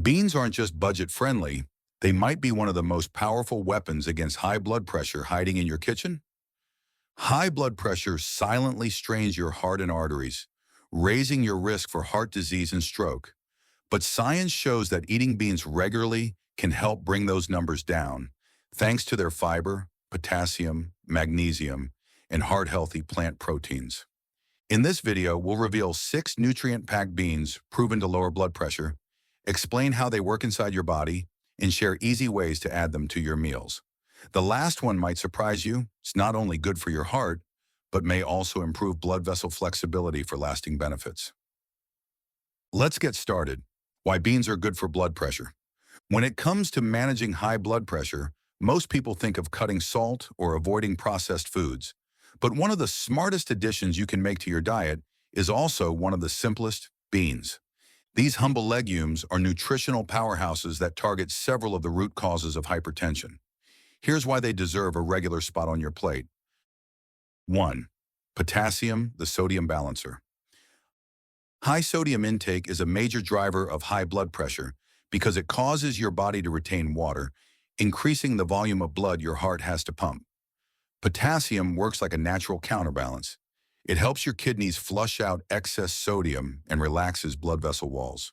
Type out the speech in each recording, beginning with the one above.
Beans aren't just budget-friendly, they might be one of the most powerful weapons against high blood pressure hiding in your kitchen. High blood pressure silently strains your heart and arteries, raising your risk for heart disease and stroke. But science shows that eating beans regularly can help bring those numbers down, thanks to their fiber, potassium, magnesium, and heart-healthy plant proteins. In this video, we'll reveal 6 nutrient-packed beans proven to lower blood pressure, explain how they work inside your body, and share easy ways to add them to your meals. The last one might surprise you. It's not only good for your heart, but may also improve blood vessel flexibility for lasting benefits. Let's get started. Why beans are good for blood pressure. When it comes to managing high blood pressure, most people think of cutting salt or avoiding processed foods. But one of the smartest additions you can make to your diet is also one of the simplest: beans. These humble legumes are nutritional powerhouses that target several of the root causes of hypertension. Here's why they deserve a regular spot on your plate. 1. Potassium, the sodium balancer. High sodium intake is a major driver of high blood pressure because it causes your body to retain water, increasing the volume of blood your heart has to pump. Potassium works like a natural counterbalance. It helps your kidneys flush out excess sodium and relaxes blood vessel walls.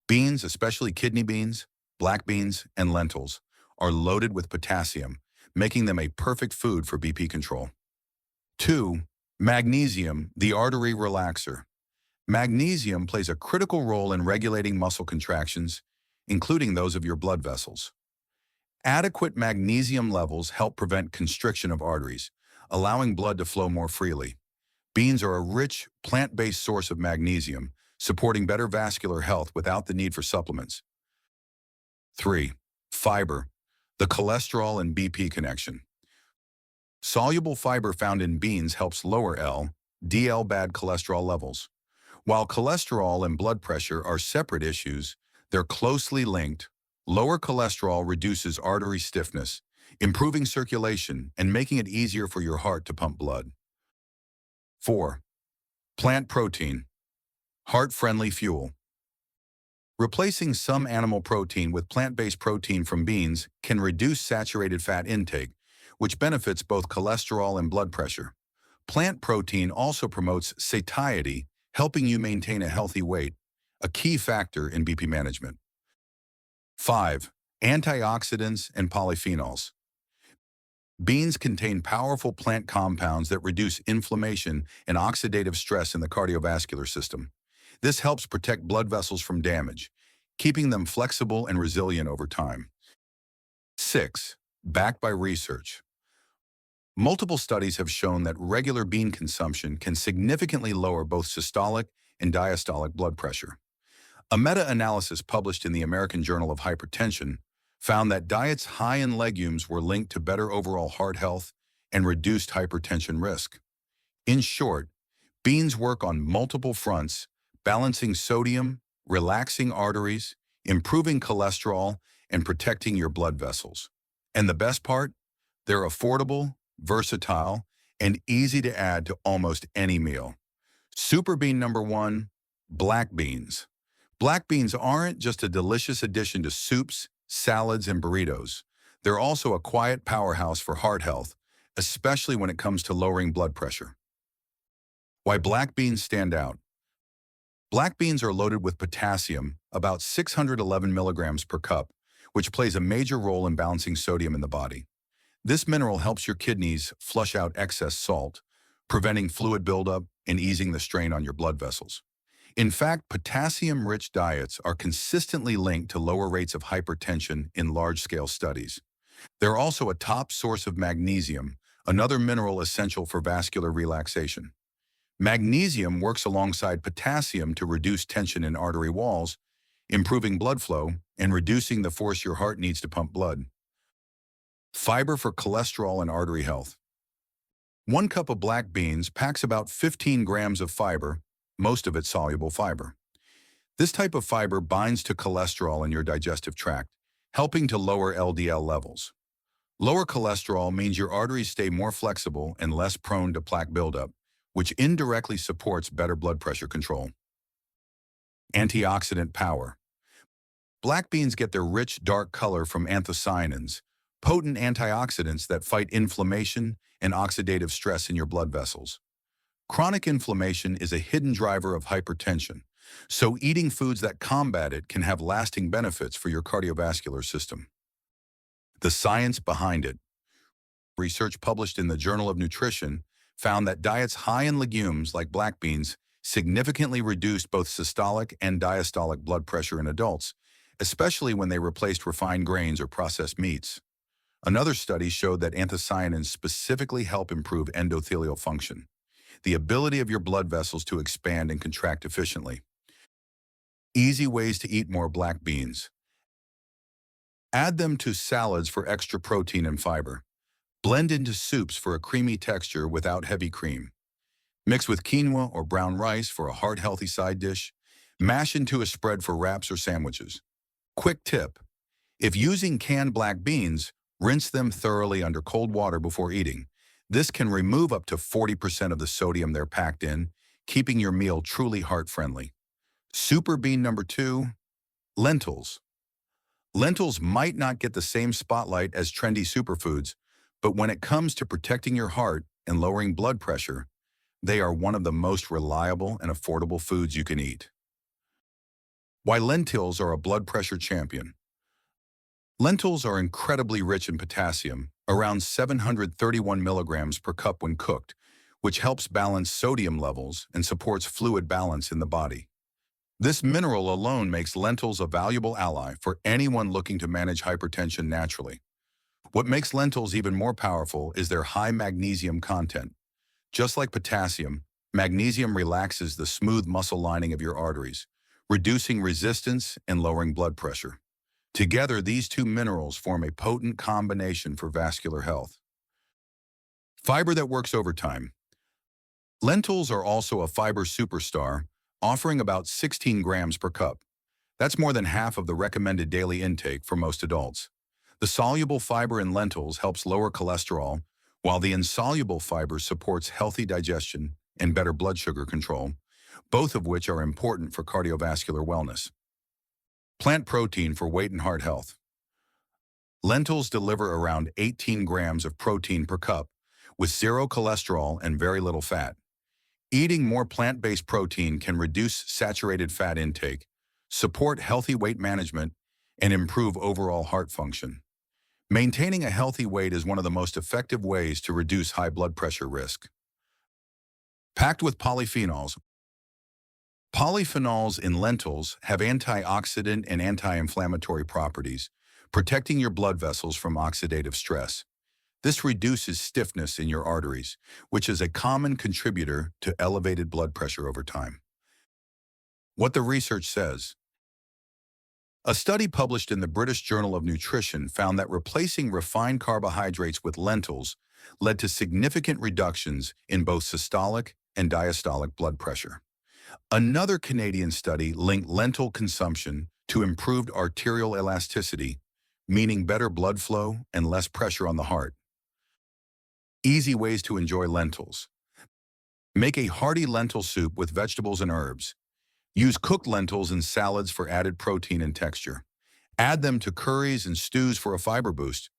Beans, especially kidney beans, black beans, and lentils, are loaded with potassium, making them a perfect food for BP control. 2. Magnesium, the artery relaxer. Magnesium plays a critical role in regulating muscle contractions, including those of your blood vessels. Adequate magnesium levels help prevent constriction of arteries, allowing blood to flow more freely. Beans are a rich, plant-based source of magnesium, supporting better vascular health without the need for supplements. 3. Fiber, the cholesterol and BP connection. Soluble fiber found in beans helps lower LDL bad cholesterol levels. While cholesterol and blood pressure are separate issues, they're closely linked. Lower cholesterol reduces artery stiffness, improving circulation and making it easier for your heart to pump blood. 4. Plant protein, heart-friendly fuel. Replacing some animal protein with plant-based protein from beans can reduce saturated fat intake, which benefits both cholesterol and blood pressure. Plant protein also promotes satiety, helping you maintain a healthy weight, a key factor in BP management. 5. Antioxidants and polyphenols. Beans contain powerful plant compounds that reduce inflammation and oxidative stress in the cardiovascular system. This helps protect blood vessels from damage, keeping them flexible and resilient over time. 6. Backed by research. Multiple studies have shown that regular bean consumption can significantly lower both systolic and diastolic blood pressure. A meta-analysis published in the American Journal of Hypertension found that diets high in legumes were linked to better overall heart health and reduced hypertension risk. In short, beans work on multiple fronts, balancing sodium, relaxing arteries, improving cholesterol, and protecting your blood vessels. And the best part? They're affordable, versatile, and easy to add to almost any meal. Super bean number 1, black beans. Black beans aren't just a delicious addition to soups, salads, and burritos. They're also a quiet powerhouse for heart health, especially when it comes to lowering blood pressure. Why black beans stand out. Black beans are loaded with potassium, about 611 milligrams per cup, which plays a major role in balancing sodium in the body. This mineral helps your kidneys flush out excess salt, preventing fluid buildup and easing the strain on your blood vessels. In fact, potassium-rich diets are consistently linked to lower rates of hypertension in large-scale studies. They're also a top source of magnesium, another mineral essential for vascular relaxation. Magnesium works alongside potassium to reduce tension in artery walls, improving blood flow and reducing the force your heart needs to pump blood. Fiber for cholesterol and artery health. 1 cup of black beans packs about 15 grams of fiber, most of it soluble fiber. This type of fiber binds to cholesterol in your digestive tract, helping to lower LDL levels. Lower cholesterol means your arteries stay more flexible and less prone to plaque buildup, which indirectly supports better blood pressure control. Antioxidant power. Black beans get their rich, dark color from anthocyanins, potent antioxidants that fight inflammation and oxidative stress in your blood vessels. Chronic inflammation is a hidden driver of hypertension, so eating foods that combat it can have lasting benefits for your cardiovascular system. The science behind it. Research published in the Journal of Nutrition found that diets high in legumes like black beans significantly reduced both systolic and diastolic blood pressure in adults, especially when they replaced refined grains or processed meats. Another study showed that anthocyanins specifically help improve endothelial function, the ability of your blood vessels to expand and contract efficiently. Easy ways to eat more black beans. Add them to salads for extra protein and fiber. Blend into soups for a creamy texture without heavy cream. Mix with quinoa or brown rice for a heart-healthy side dish. Mash into a spread for wraps or sandwiches. Quick tip: if using canned black beans, rinse them thoroughly under cold water before eating. This can remove up to 40% of the sodium they're packed in, keeping your meal truly heart-friendly. Super bean number 2, lentils. Lentils might not get the same spotlight as trendy superfoods, but when it comes to protecting your heart and lowering blood pressure, they are one of the most reliable and affordable foods you can eat. Why lentils are a blood pressure champion. Lentils are incredibly rich in potassium, around 731 milligrams per cup when cooked, which helps balance sodium levels and supports fluid balance in the body. This mineral alone makes lentils a valuable ally for anyone looking to manage hypertension naturally. What makes lentils even more powerful is their high magnesium content. Just like potassium, magnesium relaxes the smooth muscle lining of your arteries, reducing resistance and lowering blood pressure. Together, these two minerals form a potent combination for vascular health. Fiber that works overtime. Lentils are also a fiber superstar, offering about 16 grams per cup. That's more than half of the recommended daily intake for most adults. The soluble fiber in lentils helps lower cholesterol, while the insoluble fiber supports healthy digestion and better blood sugar control, both of which are important for cardiovascular wellness. Plant protein for weight and heart health. Lentils deliver around 18 grams of protein per cup, with zero cholesterol and very little fat. Eating more plant-based protein can reduce saturated fat intake, support healthy weight management, and improve overall heart function. Maintaining a healthy weight is one of the most effective ways to reduce high blood pressure risk. Packed with polyphenols. Polyphenols in lentils have antioxidant and anti-inflammatory properties, protecting your blood vessels from oxidative stress. This reduces stiffness in your arteries, which is a common contributor to elevated blood pressure over time. What the research says. A study published in the British Journal of Nutrition found that replacing refined carbohydrates with lentils led to significant reductions in both systolic and diastolic blood pressure. Another Canadian study linked lentil consumption to improved arterial elasticity, meaning better blood flow and less pressure on the heart. Easy ways to enjoy lentils. Make a hearty lentil soup with vegetables and herbs. Use cooked lentils in salads for added protein and texture. Add them to curries and stews for a fiber boost.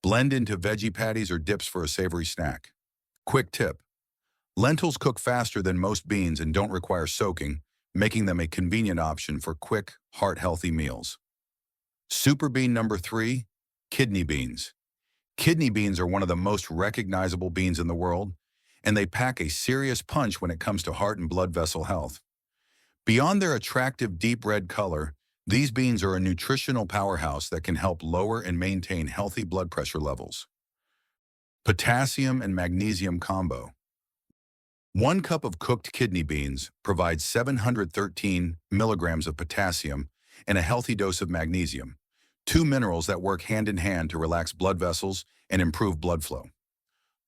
Blend into veggie patties or dips for a savory snack. Quick tip: lentils cook faster than most beans and don't require soaking, making them a convenient option for quick, heart-healthy meals. Super bean number 3, kidney beans. Kidney beans are one of the most recognizable beans in the world, and they pack a serious punch when it comes to heart and blood vessel health. Beyond their attractive deep red color, these beans are a nutritional powerhouse that can help lower and maintain healthy blood pressure levels. Potassium and magnesium combo. 1 cup of cooked kidney beans provides 713 milligrams of potassium and a healthy dose of magnesium, 2 minerals that work hand in hand to relax blood vessels and improve blood flow.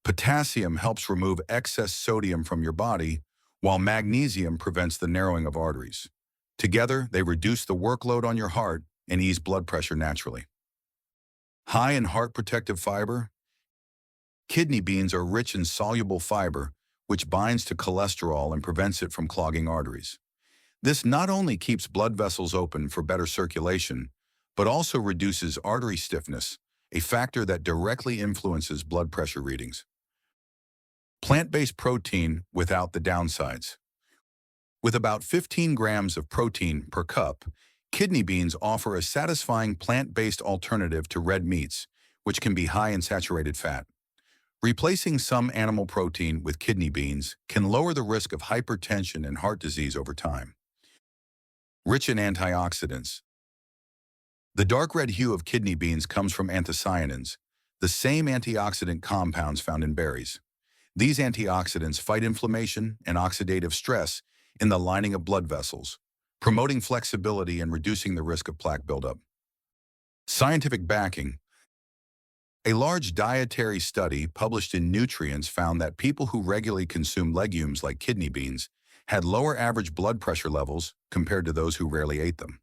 Potassium helps remove excess sodium from your body, while magnesium prevents the narrowing of arteries. Together, they reduce the workload on your heart and ease blood pressure naturally. High in heart protective fiber. Kidney beans are rich in soluble fiber, which binds to cholesterol and prevents it from clogging arteries. This not only keeps blood vessels open for better circulation, but also reduces artery stiffness, a factor that directly influences blood pressure readings. Plant-based protein without the downsides. With about 15 grams of protein per cup, kidney beans offer a satisfying plant-based alternative to red meats, which can be high in saturated fat. Replacing some animal protein with kidney beans can lower the risk of hypertension and heart disease over time. Rich in antioxidants. The dark red hue of kidney beans comes from anthocyanins, the same antioxidant compounds found in berries. These antioxidants fight inflammation and oxidative stress in the lining of blood vessels, promoting flexibility and reducing the risk of plaque buildup. Scientific backing. A large dietary study published in Nutrients found that people who regularly consumed legumes like kidney beans had lower average blood pressure levels compared to those who rarely ate them.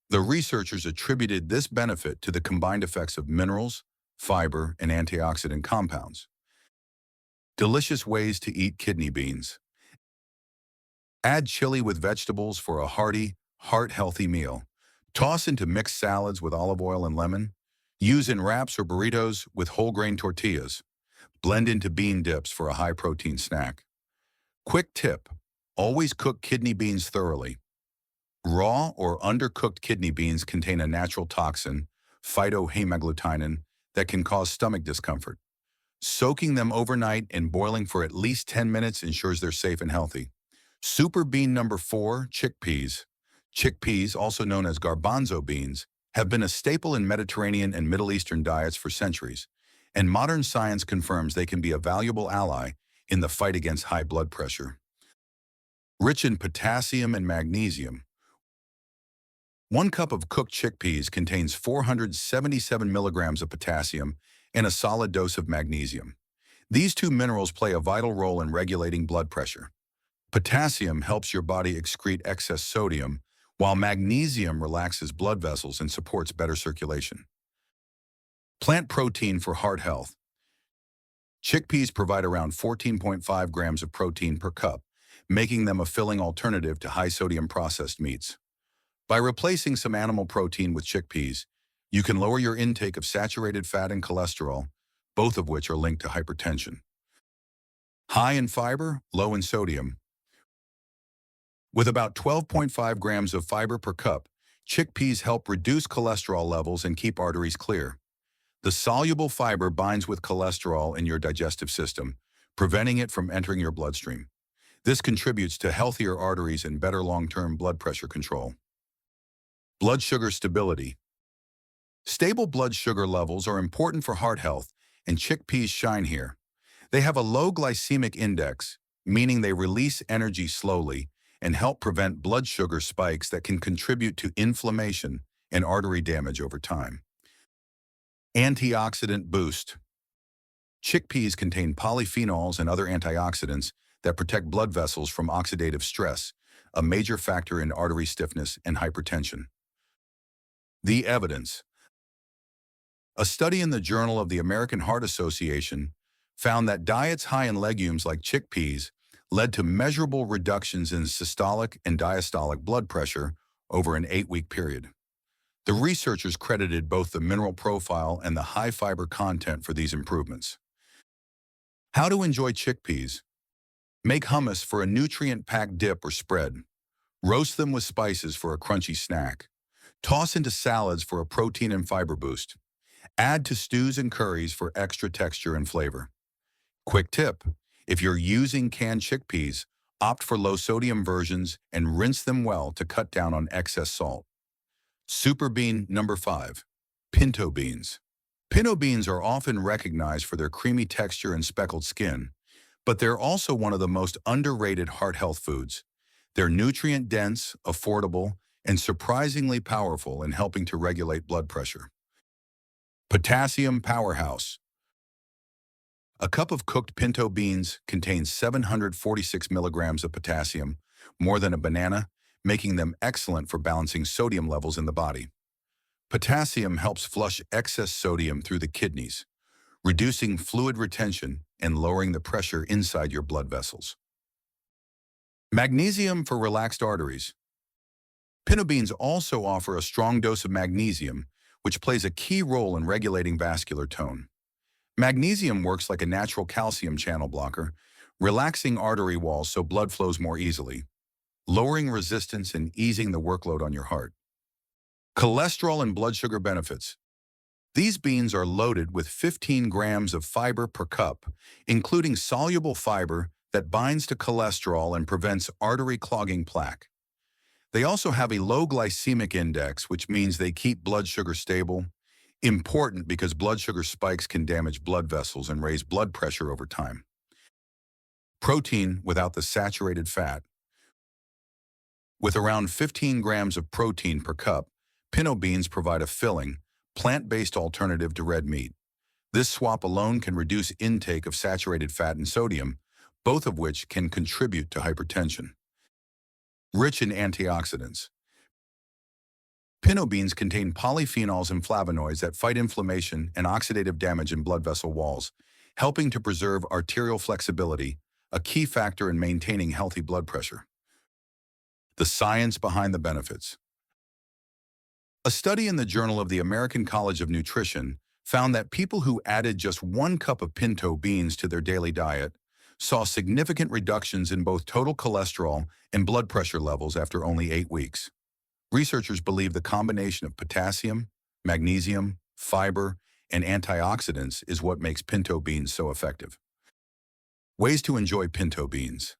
The researchers attributed this benefit to the combined effects of minerals, fiber, and antioxidant compounds. Delicious ways to eat kidney beans. Add chili with vegetables for a hearty, heart-healthy meal. Toss into mixed salads with olive oil and lemon. Use in wraps or burritos with whole grain tortillas. Blend into bean dips for a high-protein snack. Quick tip: always cook kidney beans thoroughly. Raw or undercooked kidney beans contain a natural toxin, phytohemagglutinin, that can cause stomach discomfort. Soaking them overnight and boiling for at least 10 minutes ensures they're safe and healthy. Super bean number 4, chickpeas. Chickpeas, also known as garbanzo beans, have been a staple in Mediterranean and Middle Eastern diets for centuries, and modern science confirms they can be a valuable ally in the fight against high blood pressure. Rich in potassium and magnesium. 1 cup of cooked chickpeas contains 477 milligrams of potassium and a solid dose of magnesium. These two minerals play a vital role in regulating blood pressure. Potassium helps your body excrete excess sodium, while magnesium relaxes blood vessels and supports better circulation. Plant protein for heart health. Chickpeas provide around 14.5 grams of protein per cup, making them a filling alternative to high-sodium processed meats. By replacing some animal protein with chickpeas, you can lower your intake of saturated fat and cholesterol, both of which are linked to hypertension. High in fiber, low in sodium. With about 12.5 grams of fiber per cup, chickpeas help reduce cholesterol levels and keep arteries clear. The soluble fiber binds with cholesterol in your digestive system, preventing it from entering your bloodstream. This contributes to healthier arteries and better long-term blood pressure control. Blood sugar stability. Stable blood sugar levels are important for heart health, and chickpeas shine here. They have a low glycemic index, meaning they release energy slowly and help prevent blood sugar spikes that can contribute to inflammation and artery damage over time. Antioxidant boost. Chickpeas contain polyphenols and other antioxidants that protect blood vessels from oxidative stress, a major factor in artery stiffness and hypertension. The evidence. A study in the Journal of the American Heart Association found that diets high in legumes like chickpeas led to measurable reductions in systolic and diastolic blood pressure over an 8-week period. The researchers credited both the mineral profile and the high fiber content for these improvements. How to enjoy chickpeas. Make hummus for a nutrient-packed dip or spread. Roast them with spices for a crunchy snack. Toss into salads for a protein and fiber boost. Add to stews and curries for extra texture and flavor. Quick tip: if you're using canned chickpeas, opt for low-sodium versions and rinse them well to cut down on excess salt. Super bean number 5, pinto beans. Pinto beans are often recognized for their creamy texture and speckled skin, but they're also one of the most underrated heart health foods. They're nutrient-dense, affordable, and surprisingly powerful in helping to regulate blood pressure. Potassium powerhouse. A cup of cooked pinto beans contains 746 milligrams of potassium, more than a banana, making them excellent for balancing sodium levels in the body. Potassium helps flush excess sodium through the kidneys, reducing fluid retention and lowering the pressure inside your blood vessels. Magnesium for relaxed arteries. Pinto beans also offer a strong dose of magnesium, which plays a key role in regulating vascular tone. Magnesium works like a natural calcium channel blocker, relaxing artery walls so blood flows more easily, lowering resistance and easing the workload on your heart. Cholesterol and blood sugar benefits. These beans are loaded with 15 grams of fiber per cup, including soluble fiber that binds to cholesterol and prevents artery clogging plaque. They also have a low glycemic index, which means they keep blood sugar stable. Important because blood sugar spikes can damage blood vessels and raise blood pressure over time. Protein without the saturated fat. With around 15 grams of protein per cup, pinto beans provide a filling, plant-based alternative to red meat. This swap alone can reduce intake of saturated fat and sodium, both of which can contribute to hypertension. Rich in antioxidants. Pinto beans contain polyphenols and flavonoids that fight inflammation and oxidative damage in blood vessel walls, helping to preserve arterial flexibility, a key factor in maintaining healthy blood pressure. The science behind the benefits. A study in the Journal of the American College of Nutrition found that people who added just 1 cup of pinto beans to their daily diet saw significant reductions in both total cholesterol and blood pressure levels after only 8 weeks. Researchers believe the combination of potassium, magnesium, fiber, and antioxidants is what makes pinto beans so effective. Ways to enjoy pinto beans.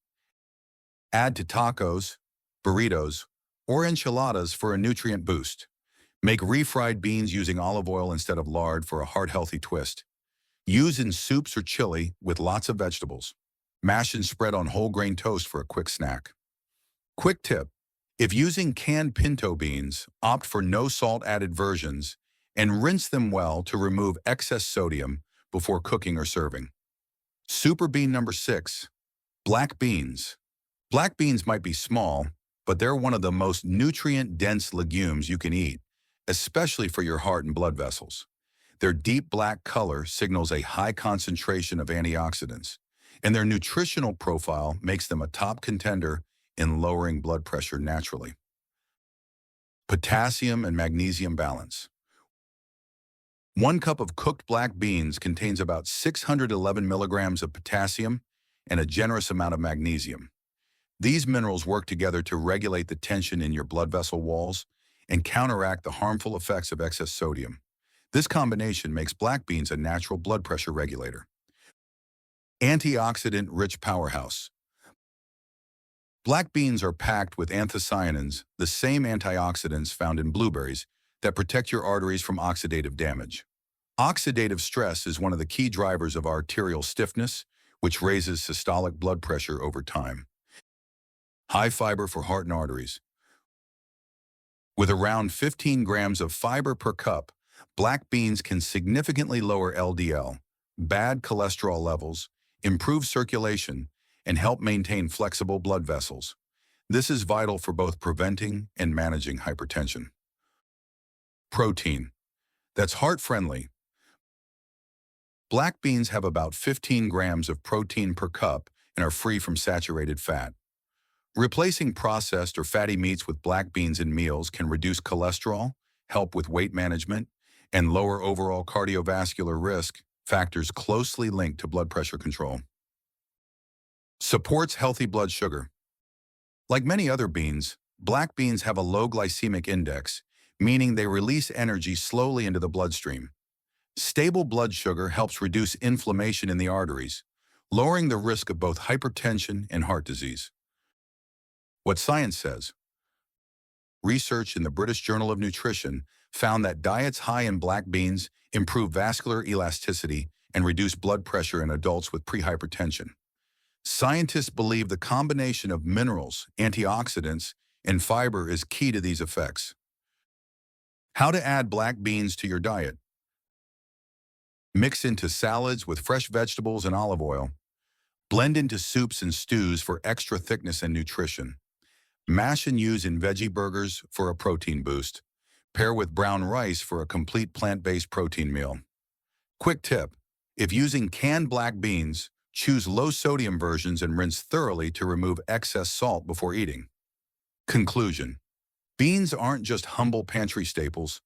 Add to tacos, burritos, or enchiladas for a nutrient boost. Make refried beans using olive oil instead of lard for a heart-healthy twist. Use in soups or chili with lots of vegetables. Mash and spread on whole grain toast for a quick snack. Quick tip: if using canned pinto beans, opt for no salt added versions and rinse them well to remove excess sodium before cooking or serving. Super bean number 6, black beans. Black beans might be small, but they're one of the most nutrient-dense legumes you can eat, especially for your heart and blood vessels. Their deep black color signals a high concentration of antioxidants, and their nutritional profile makes them a top contender in lowering blood pressure naturally. Potassium and magnesium balance. 1 cup of cooked black beans contains about 611 milligrams of potassium and a generous amount of magnesium. These minerals work together to regulate the tension in your blood vessel walls and counteract the harmful effects of excess sodium. This combination makes black beans a natural blood pressure regulator. Antioxidant-rich powerhouse. Black beans are packed with anthocyanins, the same antioxidants found in blueberries, that protect your arteries from oxidative damage. Oxidative stress is one of the key drivers of arterial stiffness, which raises systolic blood pressure over time. High fiber for heart and arteries. With around 15 grams of fiber per cup, black beans can significantly lower LDL, bad cholesterol levels, improve circulation, and help maintain flexible blood vessels. This is vital for both preventing and managing hypertension. Protein. That's heart-friendly. Black beans have about 15 grams of protein per cup and are free from saturated fat. Replacing processed or fatty meats with black beans in meals can reduce cholesterol, help with weight management, and lower overall cardiovascular risk, factors closely linked to blood pressure control. Supports healthy blood sugar. Like many other beans, black beans have a low glycemic index, meaning they release energy slowly into the bloodstream. Stable blood sugar helps reduce inflammation in the arteries, lowering the risk of both hypertension and heart disease. What science says. Research in the British Journal of Nutrition found that diets high in black beans improve vascular elasticity and reduce blood pressure in adults with prehypertension. Scientists believe the combination of minerals, antioxidants, and fiber is key to these effects. How to add black beans to your diet. Mix into salads with fresh vegetables and olive oil. Blend into soups and stews for extra thickness and nutrition. Mash and use in veggie burgers for a protein boost. Pair with brown rice for a complete plant-based protein meal. Quick tip: if using canned black beans, choose low-sodium versions and rinse thoroughly to remove excess salt before eating. Conclusion: beans aren't just humble pantry staples.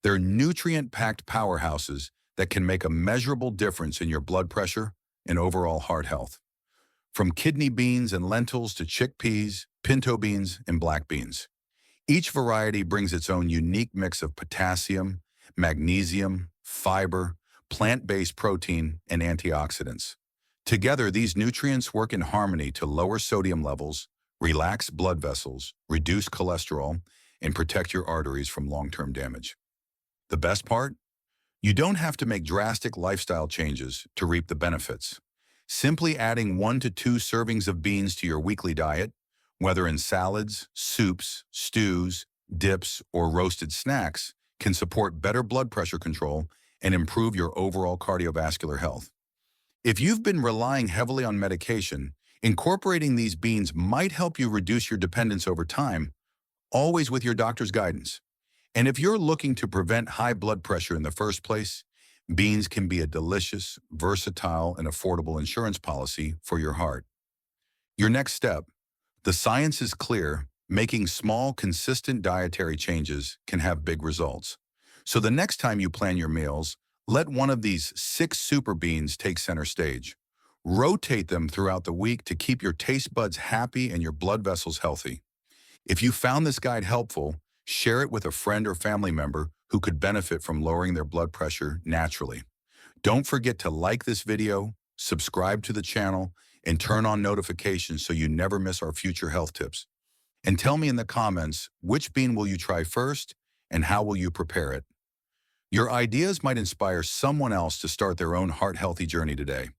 They're nutrient-packed powerhouses that can make a measurable difference in your blood pressure and overall heart health. From kidney beans and lentils to chickpeas, pinto beans, and black beans. Each variety brings its own unique mix of potassium, magnesium, fiber, plant-based protein, and antioxidants. Together, these nutrients work in harmony to lower sodium levels, relax blood vessels, reduce cholesterol, and protect your arteries from long-term damage. The best part? You don't have to make drastic lifestyle changes to reap the benefits. Simply adding 1 to 2 servings of beans to your weekly diet, whether in salads, soups, stews, dips, or roasted snacks, can support better blood pressure control and improve your overall cardiovascular health. If you've been relying heavily on medication, incorporating these beans might help you reduce your dependence over time, always with your doctor's guidance. And if you're looking to prevent high blood pressure in the first place, beans can be a delicious, versatile, and affordable insurance policy for your heart. Your next step: the science is clear. Making small, consistent dietary changes can have big results. So the next time you plan your meals, let one of these 6 super beans take center stage. Rotate them throughout the week to keep your taste buds happy and your blood vessels healthy. If you found this guide helpful, share it with a friend or family member who could benefit from lowering their blood pressure naturally. Don't forget to like this video, subscribe to the channel, and turn on notifications so you never miss our future health tips. And tell me in the comments, which bean will you try first and how will you prepare it? Your ideas might inspire someone else to start their own heart-healthy journey today.